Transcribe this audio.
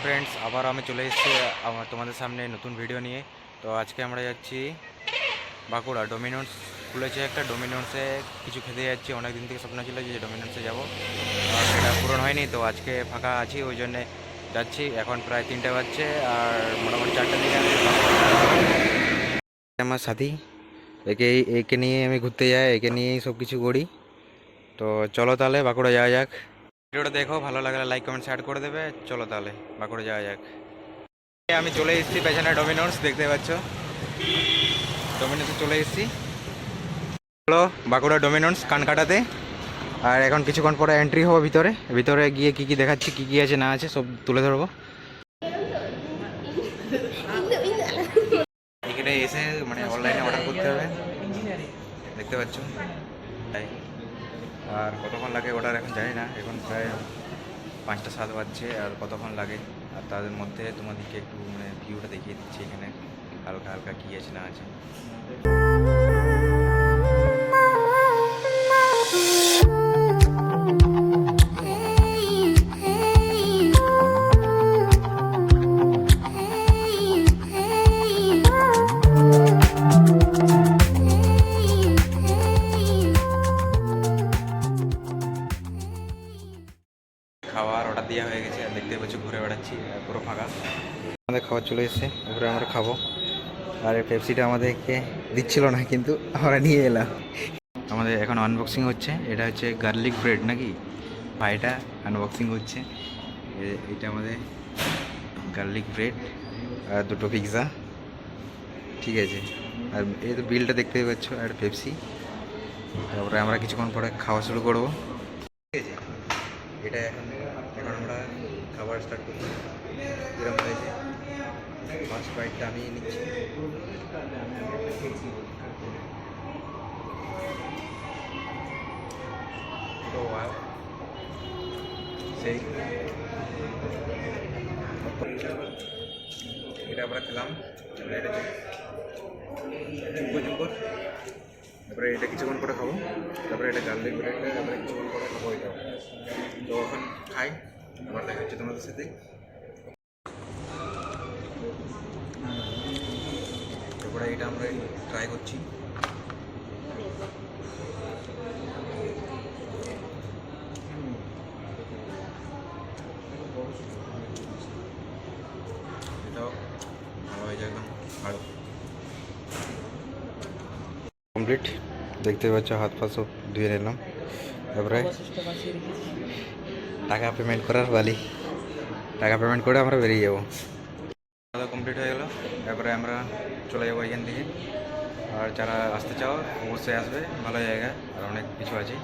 Friends, আবার আমি চলে এসেছি তোমাদের সামনে নতুন ভিডিও নিয়ে। তো আজকে আমরা যাচ্ছি বাঁকুড়া। ডোমিনোস খুলেছে একটা, ডোমিনোসে কিছু খেতে যাচ্ছি। অনেক দিন থেকে স্বপ্ন ছিল যে ডোমিনোসে যাব, আর সেটা পূরণ হয়নি। তো আজকে ফাঁকা আছি, ওই জন্যে যাচ্ছি। এখন প্রায় 3টে বাজছে, আর মোটামুটি 4টের দিকে আমি আমার সাথী, একে নিয়ে আমি ঘুরতে যাই, একে নিয়েই সব কিছু করি। তো চলো তাহলে বাঁকুড়া যাওয়া যাক। ভিডিওটা দেখো, ভালো লাগলে লাইক কমেন্ট শেয়ার করে দেবে। চলো তাহলে বাঁকুড়া যাওয়া যাক। আমি চলে এসেছি পেছনে ডোমিনোস, দেখতে পাচ্ছ ডোমিনোসে চলে এসেছি। হলো বাঁকুড়া ডোমিনোস কানকাটাতে। আর এখন কিছুক্ষণ পরে এন্ট্রি হবো ভিতরে। ভিতরে গিয়ে কী কী দেখাচ্ছি, কী কী আছে না আছে সব তুলে ধরবো। এখানে এসে মানে অনলাইনে অর্ডার করতে হবে, দেখতে পাচ্ছ। তাই আর কতক্ষণ লাগে অর্ডার এখন জানি না। এখন প্রায় 5টা 7 বাজছে, আর কতক্ষণ লাগে। আর তাদের মধ্যে তোমাদেরকে একটু মানে ভিউটা দেখিয়ে দিচ্ছি এখানে হালকা হালকা কী আছে না আছে। খাওয়ার অর্ডার দেওয়া হয়ে গেছে, আর দেখতে পাচ্ছ ঘুরে বেড়াচ্ছি, পুরো ফাঁকা। আমাদের খাবার চলে এসেছে, এবারে আমরা খাবো। আর এই পেপসিটা আমাদেরকে দিচ্ছিল না, কিন্তু আমরা নিয়ে এলাম। আমাদের এখন আনবক্সিং হচ্ছে। এটা হচ্ছে গার্লিক ব্রেড নাকি, ভাইটা আনবক্সিং হচ্ছে। এটা আমাদের গার্লিক ব্রেড আর 2টো পিৎজা, ঠিক আছে। আর এই তো বিলটা দেখতেই পাচ্ছ, আর পেপসি। তারপরে আমরা কিছুক্ষণ পরে খাওয়া শুরু করবো, ঠিক আছে। এটা এখন আমরা খাবার স্টার্ট করছি। এরকম হয়েছে, ফার্স্ট বাইটটা আমি নিচ্ছি। তো সেই এটা আমরা খেলাম, এটা তারপরে এটা কিছুক্ষণ করে খাবো। তারপরে এটা গার্লিক ব্রেডটা তারপরে কিছুক্ষণ করে খাবো এটা। তো এখন খাই, আবার দেখা হচ্ছে তোমাদের সাথে। তারপরে এটা আমরা ট্রাই করছি। এটাও ভালো হয়ে যায়, একদম ভালো কমপ্লিট। দেখতে পাচ্ছ হাত পা সব ধুয়ে নিলাম। তারপরে টাকা পেমেন্ট করার বালি, টাকা পেমেন্ট করে আমরা বেরিয়ে যাবো। কমপ্লিট হয়ে গেল, তারপরে আমরা চলে যাবো এখান থেকে। আর যারা আসতে চাও অবশ্যই আসবে, ভালো জায়গা, আর অনেক কিছু আছে।